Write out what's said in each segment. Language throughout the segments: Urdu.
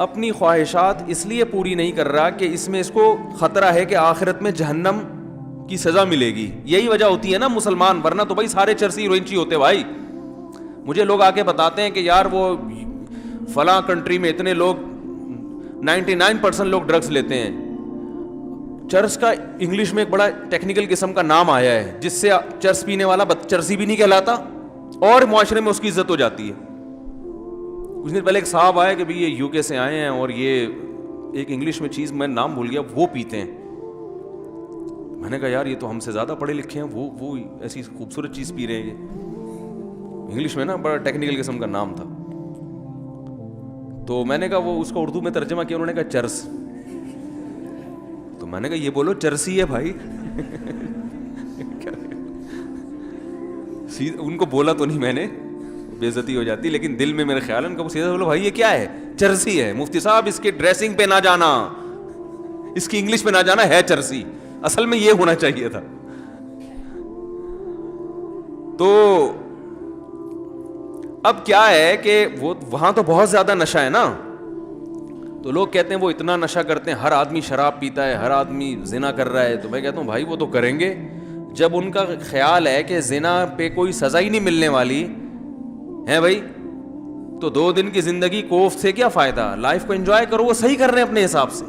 اپنی خواہشات اس لیے پوری نہیں کر رہا کہ اس میں اس کو خطرہ ہے کہ آخرت میں جہنم کی سزا ملے گی. یہی وجہ ہوتی ہے نا مسلمان, ورنہ تو بھائی سارے چرسی ہیروئنچی ہوتے بھائی. مجھے لوگ آ کے بتاتے ہیں کہ یار وہ فلاں کنٹری میں اتنے لوگ 99% لوگ ڈرگس لیتے ہیں. چرس کا انگلش میں ایک بڑا ٹیکنیکل قسم کا نام آیا ہے جس سے چرس پینے والا چرسی بھی نہیں کہلاتا اور معاشرے میں اس کی عزت ہو جاتی ہے. کچھ دن پہلے ایک صاحب آئے کہ بھئی یہ یو کے سے آئے ہیں اور یہ ایک انگلش میں چیز میں نام بھول گیا وہ پیتے ہیں. میں نے کہا یار یہ تو ہم سے زیادہ پڑھے لکھے ہیں, وہ ایسی خوبصورت چیز پی رہے ہیں. انگلش میں نا بڑا ٹیکنیکل قسم کا نام تھا. تو میں نے کہا وہ اس کو اردو میں ترجمہ کیا, انہوں نے کہا چرس. تو میں نے کہا یہ بولو چرسی ہے بھائی. ان کو بولا تو نہیں میں نے, بے عزتی ہو جاتی, لیکن دل میں میرے خیال ہے ان کو سیدھا بولو بھائی یہ کیا ہے, چرسی ہے. مفتی صاحب اس کے ڈریسنگ پہ نہ جانا, اس کی انگلش پہ نہ جانا, ہے چرسی. اصل میں یہ ہونا چاہیے تھا. تو اب کیا ہے کہ وہ وہاں تو بہت زیادہ نشہ ہے نا, تو لوگ کہتے ہیں وہ اتنا نشہ کرتے ہیں, ہر آدمی شراب پیتا ہے, ہر آدمی زنا کر رہا ہے. تو میں کہتا ہوں بھائی وہ تو کریں گے, جب ان کا خیال ہے کہ زنا پہ کوئی سزا ہی نہیں ملنے والی ہے بھائی, تو 2 دن کی زندگی کوفت سے کیا فائدہ. لائف کو انجوائے کرو, وہ صحیح کر رہے ہیں اپنے حساب سے.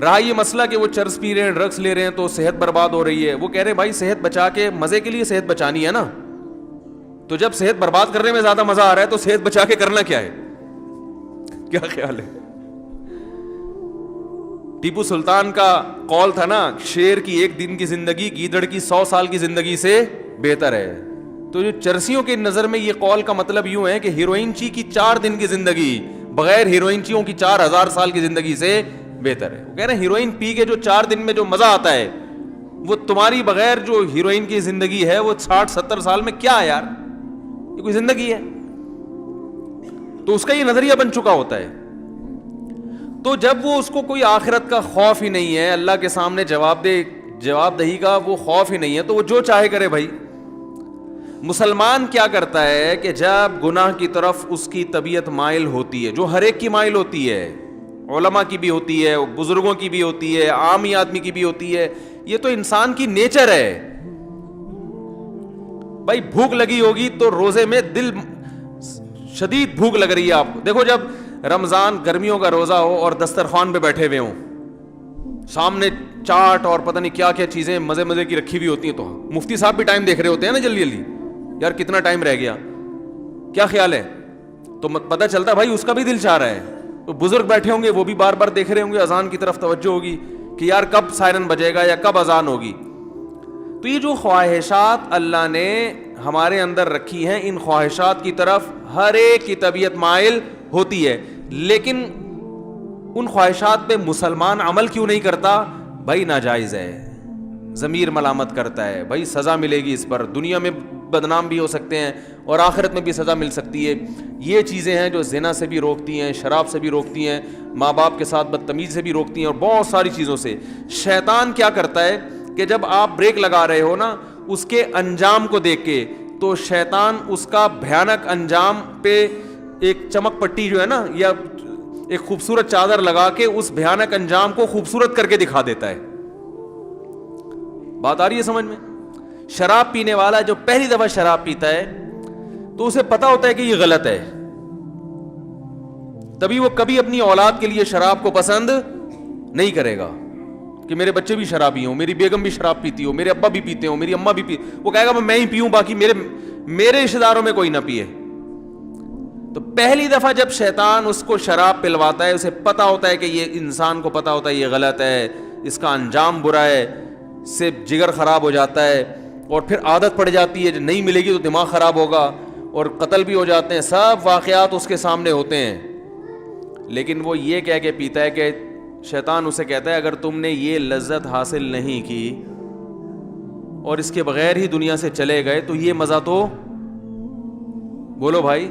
رہا یہ مسئلہ کہ وہ چرس پی رہے ہیں, ڈرگس لے رہے ہیں تو صحت برباد ہو رہی ہے, وہ کہہ رہے ہیں بھائی صحت بچا کے, مزے کے لیے صحت بچانی ہے نا, تو جب صحت برباد کرنے میں زیادہ مزہ آ رہا ہے تو صحت بچا کے کرنا کیا ہے. کیا خیال ہے. ٹیپو سلطان کا قول تھا نا, شیر کی 1 دن کی زندگی گیدڑ کی 100 سال کی زندگی سے بہتر ہے. تو جو چرسیوں کے نظر میں یہ قول کا مطلب یوں ہے کہ ہیروئنچی کی 4 دن کی زندگی بغیر ہیروئنچیوں کی 4000 سال کی زندگی سے بہتر ہے. وہ کہہ رہے ہیں ہیروئن پی کے جو 4 دن میں جو مزہ آتا ہے وہ تمہاری بغیر جو ہیروئن کی زندگی ہے وہ 60-70 سال میں کیا ہے یار, یہ کوئی زندگی ہے. تو اس کا یہ نظریہ بن چکا ہوتا ہے. تو جب وہ اس کو کوئی آخرت کا خوف ہی نہیں ہے, اللہ کے سامنے جواب دہی کا وہ خوف ہی نہیں ہے, تو وہ جو چاہے کرے بھائی. مسلمان کیا کرتا ہے کہ جب گناہ کی طرف اس کی طبیعت مائل ہوتی ہے, جو ہر ایک کی مائل ہوتی ہے, علماء کی بھی ہوتی ہے, بزرگوں کی بھی ہوتی ہے, عامی آدمی کی بھی ہوتی ہے, یہ تو انسان کی نیچر ہے بھائی. بھوک لگی ہوگی تو روزے میں دل شدید بھوک لگ رہی ہے آپ کو. دیکھو جب رمضان گرمیوں کا روزہ ہو اور دسترخوان پہ بیٹھے ہوئے ہوں, سامنے چاٹ اور پتہ نہیں کیا کیا چیزیں مزے کی رکھی ہوئی ہوتی ہیں, تو مفتی صاحب بھی ٹائم دیکھ رہے ہوتے ہیں نا جلدی یار کتنا ٹائم رہ گیا, کیا خیال ہے. تو پتہ چلتا بھائی اس کا بھی دل چاہ رہا ہے. تو بزرگ بیٹھے ہوں گے وہ بھی بار بار دیکھ رہے ہوں گے, اذان کی طرف توجہ ہوگی کہ یار کب سائرن بجے گا یا کب اذان ہوگی. تو یہ جو خواہشات اللہ نے ہمارے اندر رکھی ہیں, ان خواہشات کی طرف ہر ایک کی طبیعت مائل ہوتی ہے, لیکن ان خواہشات پہ مسلمان عمل کیوں نہیں کرتا بھائی؟ ناجائز ہے, ضمیر ملامت کرتا ہے بھائی, سزا ملے گی اس پر, دنیا میں بدنام بھی ہو سکتے ہیں اور آخرت میں بھی سزا مل سکتی ہے. یہ چیزیں ہیں جو زنا سے بھی روکتی ہیں, شراب سے بھی روکتی ہیں, ماں باپ کے ساتھ بدتمیزی سے بھی روکتی ہیں, اور بہت ساری چیزوں سے. شیطان کیا کرتا ہے کہ جب آپ بریک لگا رہے ہو نا اس کے انجام کو دیکھ کے, تو شیطان اس کا بھیانک انجام پہ ایک چمک پٹی جو ہے نا یا ایک خوبصورت چادر لگا کے اس بھیانک انجام کو خوبصورت کر کے دکھا دیتا ہے. بات آ رہی ہے سمجھ میں؟ شراب پینے والا جو پہلی دفعہ شراب پیتا ہے تو اسے پتا ہوتا ہے کہ یہ غلط ہے, تبھی وہ کبھی اپنی اولاد کے لیے شراب کو پسند نہیں کرے گا کہ میرے بچے بھی شرابی ہوں, میری بیگم بھی شراب پیتی ہو, میرے ابا بھی پیتے ہوں, میری اماں بھی پی, وہ کہے گا میں ہی پیوں, باقی میرے رشتہ داروں میں کوئی نہ پیے. تو پہلی دفعہ جب شیطان اس کو شراب پلواتا ہے, اسے پتا ہوتا ہے کہ یہ انسان کو پتا ہوتا ہے یہ غلط ہے, اس کا انجام برا ہے, سے جگر خراب ہو جاتا ہے, اور پھر عادت پڑ جاتی ہے, جو نہیں ملے گی تو دماغ خراب ہوگا, اور قتل بھی ہو جاتے ہیں, سب واقعات اس کے سامنے ہوتے ہیں. لیکن وہ یہ کہہ کے پیتا ہے کہ شیطان اسے کہتا ہے اگر تم نے یہ لذت حاصل نہیں کی اور اس کے بغیر ہی دنیا سے چلے گئے تو یہ مزہ تو بولو بھائی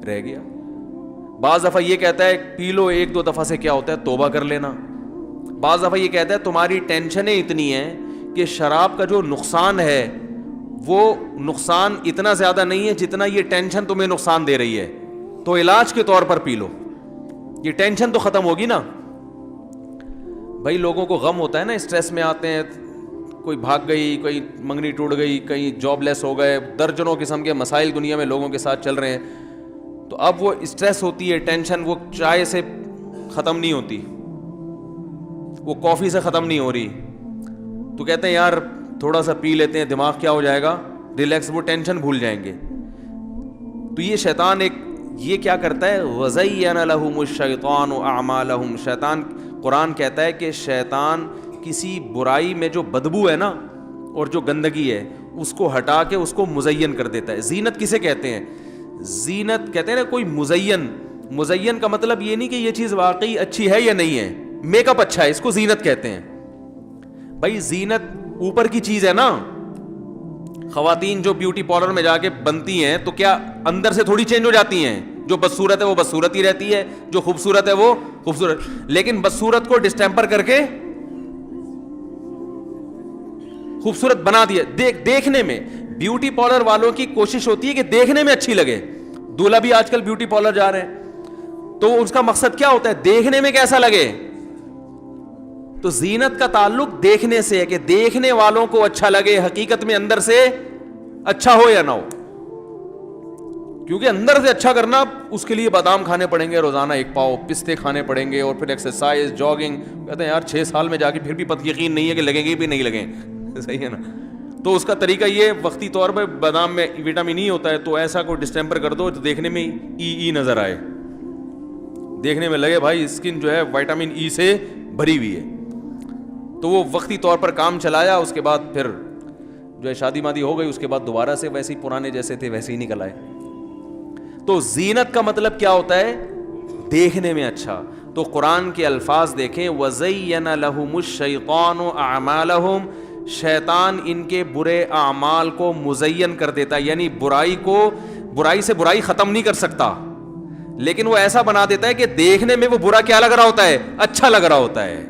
رہ گیا. بعض دفعہ یہ کہتا ہے پی لو 1-2 دفعہ سے کیا ہوتا ہے توبہ کر لینا. بعض دفعہ یہ کہتا ہے تمہاری ٹینشنیں اتنی ہیں کہ شراب کا جو نقصان ہے وہ نقصان اتنا زیادہ نہیں ہے جتنا یہ ٹینشن تمہیں نقصان دے رہی ہے, تو علاج کے طور پر پی لو. یہ ٹینشن تو ختم ہوگی نا. بھائی لوگوں کو غم ہوتا ہے نا, اسٹریس میں آتے ہیں, کوئی بھاگ گئی, کوئی منگنی ٹوٹ گئی, کہیں جاب لیس ہو گئے, درجنوں قسم کے مسائل دنیا میں لوگوں کے ساتھ چل رہے ہیں. تو اب وہ اسٹریس ہوتی ہے, ٹینشن, وہ چائے سے ختم نہیں ہوتی, وہ کافی سے ختم نہیں ہو رہی. تو کہتے ہیں یار تھوڑا سا پی لیتے ہیں, دماغ کیا ہو جائے گا, ریلیکس, وہ ٹینشن بھول جائیں گے. تو یہ شیطان یہ کیا کرتا ہے, وَزَيَّنَ لَهُمُ الشَّيْطَانُ أَعْمَالَهُمْ. شیطان, قرآن کہتا ہے کہ شیطان کسی برائی میں جو بدبو ہے نا اور جو گندگی ہے اس کو ہٹا کے اس کو مزین کر دیتا ہے. زینت کسے کہتے ہیں؟ زینت کہتے ہیں نا کوئی مزین کا مطلب یہ نہیں کہ یہ چیز واقعی اچھی ہے یا نہیں ہے, میک اپ اچھا ہے, اس کو زینت کہتے ہیں. بھائی زینت اوپر کی چیز ہے نا. خواتین جو بیوٹی پارلر میں جا کے بنتی ہیں تو کیا اندر سے تھوڑی چینج ہو جاتی ہیں؟ جو بدصورت ہے وہ بدصورت ہی رہتی ہے, جو خوبصورت ہے وہ خوبصورت. لیکن بدصورت کو ڈسٹیمپر کر کے خوبصورت بنا دیا. دیکھنے میں بیوٹی پارلر والوں کی کوشش ہوتی ہے کہ دیکھنے میں اچھی لگے. دولہا بھی آج کل بیوٹی پارلر جا رہے ہیں تو اس کا مقصد کیا ہوتا ہے, دیکھنے میں کیسا لگے. تو زینت کا تعلق دیکھنے سے ہے کہ دیکھنے والوں کو اچھا لگے, حقیقت میں اندر سے اچھا ہو یا نہ ہو. کیونکہ اندر سے اچھا کرنا اس کے لیے بادام کھانے پڑیں گے روزانہ 1 پاؤ, پستے کھانے پڑیں گے, اور پھر ایکسرسائز, جاگنگ. کہتے ہیں یار 6 سال میں جا کے پھر بھی یقین نہیں ہے کہ لگیں گے بھی نہیں لگیں. صحیح ہے نا. تو اس کا طریقہ یہ وقتی طور پہ بادام میں وٹامن ای ہوتا ہے, تو ایسا کوئی ڈسٹیمپر کر دو تو دیکھنے میں ای نظر آئے, دیکھنے میں لگے بھائی اسکن جو ہے وٹامن ای سے بھری ہوئی ہے. تو وہ وقتی طور پر کام چلایا, اس کے بعد پھر جو ہے شادی مادی ہو گئی, اس کے بعد دوبارہ سے ویسے ہی پرانے جیسے تھے ویسے ہی نکل آئے. تو زینت کا مطلب کیا ہوتا ہے, دیکھنے میں اچھا. تو قرآن کے الفاظ دیکھیں, وَزَيَّنَ لَهُمُ الشَّيْطَانُ أَعْمَالَهُمْ. شیطان ان کے برے اعمال کو مزین کر دیتا ہے, یعنی برائی سے برائی ختم نہیں کر سکتا, لیکن وہ ایسا بنا دیتا ہے کہ دیکھنے میں وہ برا کیا لگ رہا ہوتا ہے, اچھا لگ رہا ہوتا ہے,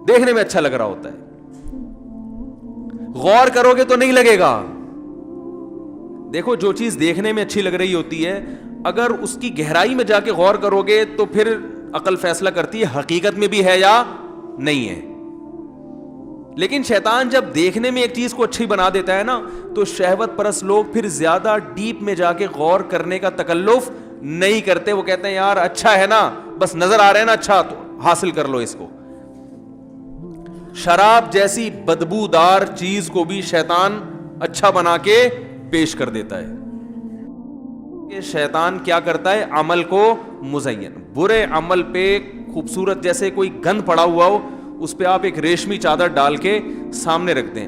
دیکھنے میں اچھا لگ رہا ہوتا ہے. غور کرو گے تو نہیں لگے گا. دیکھو جو چیز دیکھنے میں اچھی لگ رہی ہوتی ہے, اگر اس کی گہرائی میں جا کے غور کرو گے تو پھر عقل فیصلہ کرتی ہے حقیقت میں بھی ہے یا نہیں ہے. لیکن شیطان جب دیکھنے میں ایک چیز کو اچھی بنا دیتا ہے نا, تو شہوت پرست لوگ پھر زیادہ ڈیپ میں جا کے غور کرنے کا تکلف نہیں کرتے. وہ کہتے ہیں یار اچھا ہے نا, بس نظر آ رہا ہے نا اچھا, تو حاصل کر لو اس کو. شراب جیسی بدبودار چیز کو بھی شیطان اچھا بنا کے پیش کر دیتا ہے. کہ شیطان کیا کرتا ہے, عمل کو مزین, برے عمل پہ خوبصورت جیسے کوئی گند پڑا ہوا ہو, اس پہ آپ ایک ریشمی چادر ڈال کے سامنے رکھ دیں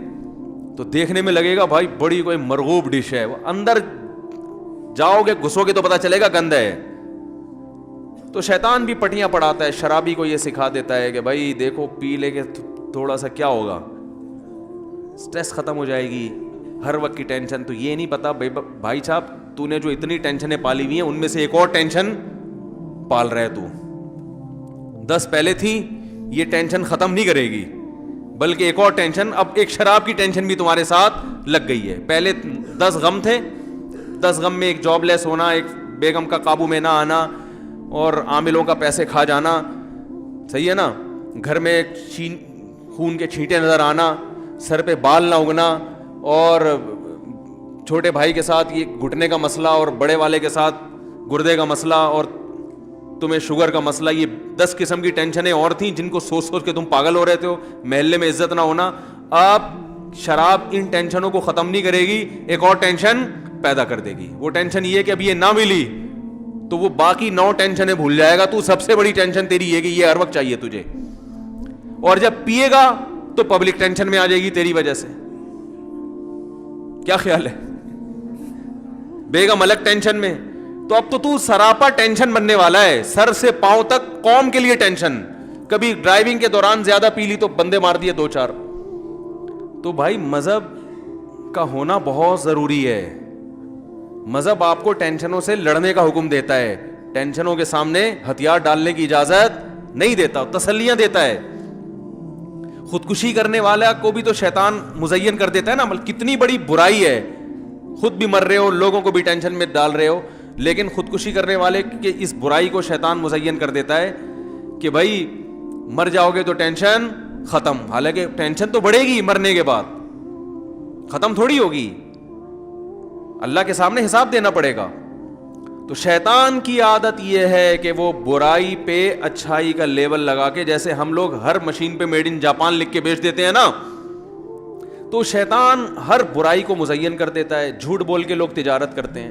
تو دیکھنے میں لگے گا بھائی بڑی کوئی مرغوب ڈش ہے. اندر جاؤ گے گھسو گے تو پتا چلے گا گند ہے. تو شیطان بھی پٹیاں پڑھاتا ہے, شرابی کو یہ سکھا دیتا ہے کہ بھائی دیکھو پی لے کے تھوڑا سا کیا ہوگا, سٹریس ختم ہو جائے گی, ہر وقت کی ٹینشن. تو یہ نہیں پتا بھائی صاحب تو نے جو اتنی ٹینشنیں پالی ہوئی ہیں ان میں سے ایک اور ٹینشن پال رہا ہے تو. 10 پہلے تھی, یہ ٹینشن ختم نہیں کرے گی, بلکہ ایک اور ٹینشن, اب ایک شراب کی ٹینشن بھی تمہارے ساتھ لگ گئی ہے. پہلے 10 غم تھے, 10 غم میں ایک جاب لیس ہونا, ایک بیگم کا قابو میں نہ آنا, اور عاملوں کا پیسے کھا جانا, صحیح ہے نا, گھر میں خون کے چھینٹے نظر آنا, سر پہ بال نہ اگنا, اور چھوٹے بھائی کے ساتھ یہ گھٹنے کا مسئلہ, اور بڑے والے کے ساتھ گردے کا مسئلہ, اور تمہیں شوگر کا مسئلہ. یہ 10 قسم کی ٹینشنیں اور تھیں جن کو سوچ سوچ کے تم پاگل ہو رہے تھے. محلے میں عزت نہ ہونا. اب شراب ان ٹینشنوں کو ختم نہیں کرے گی, ایک اور ٹینشن پیدا کر دے گی. وہ ٹینشن یہ کہ اب یہ نہ ملی تو وہ باقی 9 ٹینشنیں بھول جائے گا. تو سب سے بڑی ٹینشن تیری یہ کہ یہ ہر وقت چاہیے تجھے, اور جب پیے گا تو پبلک ٹینشن میں آ جائے گی تیری وجہ سے. کیا خیال ہے؟ بیگم الگ ٹینشن میں. تو اب تو سراپا ٹینشن بننے والا ہے, سر سے پاؤں تک قوم کے لیے ٹینشن. کبھی ڈرائیونگ کے دوران زیادہ پی لی تو بندے مار دیے 2-4. تو بھائی مذہب کا ہونا بہت ضروری ہے. مذہب آپ کو ٹینشنوں سے لڑنے کا حکم دیتا ہے, ٹینشنوں کے سامنے ہتھیار ڈالنے کی اجازت نہیں دیتا, تسلیاں دیتا ہے. خودکشی کرنے والا کو بھی تو شیطان مزین کر دیتا ہے نا. کتنی بڑی برائی ہے, خود بھی مر رہے ہو, لوگوں کو بھی ٹینشن میں ڈال رہے ہو. لیکن خودکشی کرنے والے کے اس برائی کو شیطان مزین کر دیتا ہے کہ بھائی مر جاؤ گے تو ٹینشن ختم. حالانکہ ٹینشن تو بڑھے گی مرنے کے بعد, ختم تھوڑی ہوگی, اللہ کے سامنے حساب دینا پڑے گا. تو شیطان کی عادت یہ ہے کہ وہ برائی پہ اچھائی کا لیبل لگا کے, جیسے ہم لوگ ہر مشین پہ میڈ ان جاپان لکھ کے بیچ دیتے ہیں نا, تو شیطان ہر برائی کو مزین کر دیتا ہے. جھوٹ بول کے لوگ تجارت کرتے ہیں.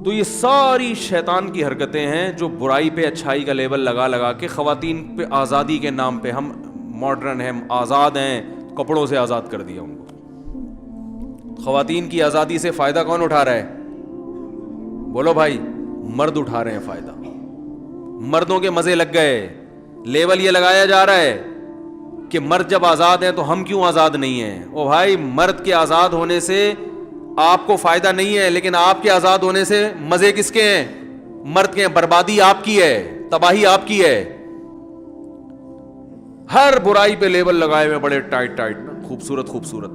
تو یہ ساری شیطان کی حرکتیں ہیں جو برائی پہ اچھائی کا لیبل لگا لگا کے خواتین پہ آزادی کے نام پہ, ہم ماڈرن ہیں, آزاد ہیں, کپڑوں سے آزاد کر دیا ان کو. خواتین کی آزادی سے فائدہ کون اٹھا رہا ہے؟ بولو بھائی, مرد اٹھا رہے ہیں فائدہ. مردوں کے مزے لگ گئے. لیبل یہ لگایا جا رہا ہے کہ مرد جب آزاد ہیں تو ہم کیوں آزاد نہیں ہیں؟ او بھائی, مرد کے آزاد ہونے سے آپ کو فائدہ نہیں ہے, لیکن آپ کے آزاد ہونے سے مزے کس کے ہیں؟ مرد کے ہیں. بربادی آپ کی ہے, تباہی آپ کی ہے. ہر برائی پہ لیبل لگائے ہوئے بڑے ٹائٹ ٹائٹ, خوبصورت خوبصورت.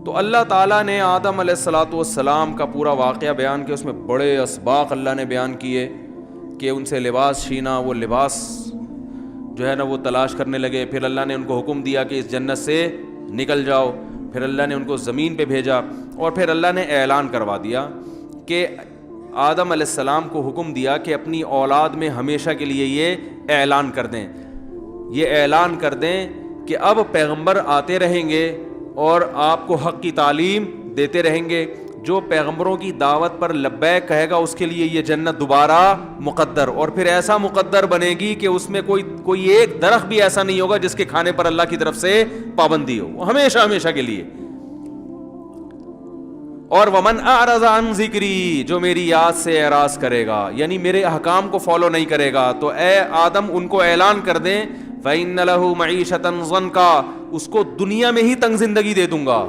تو اللہ تعالیٰ نے آدم علیہ الصلوۃ والسلام کا پورا واقعہ بیان کیا. اس میں بڑے اسباق اللہ نے بیان کیے کہ ان سے لباس چھینا, وہ لباس جو ہے نا وہ تلاش کرنے لگے. پھر اللہ نے ان کو حکم دیا کہ اس جنت سے نکل جاؤ. پھر اللہ نے ان کو زمین پہ بھیجا, اور پھر اللہ نے اعلان کروا دیا کہ آدم علیہ السلام کو حکم دیا کہ اپنی اولاد میں ہمیشہ کے لیے یہ اعلان کر دیں, یہ اعلان کر دیں کہ اب پیغمبر آتے رہیں گے اور آپ کو حق کی تعلیم دیتے رہیں گے. جو پیغمبروں کی دعوت پر لبیک کہے گا اس کے لیے یہ جنت دوبارہ مقدر, اور پھر ایسا مقدر بنے گی کہ اس میں کوئی ایک درخت بھی ایسا نہیں ہوگا جس کے کھانے پر اللہ کی طرف سے پابندی ہو, ہمیشہ ہمیشہ کے لیے. اور ومن اعرض عن ذکری, جو میری یاد سے اعراض کرے گا, یعنی میرے احکام کو فالو نہیں کرے گا, تو اے آدم ان کو اعلان کر دیں فَإِنَّ لَهُ مَعِيشَةً ضَنْكَا, اس کو دنیا میں ہی تنگ زندگی دے دوں گا.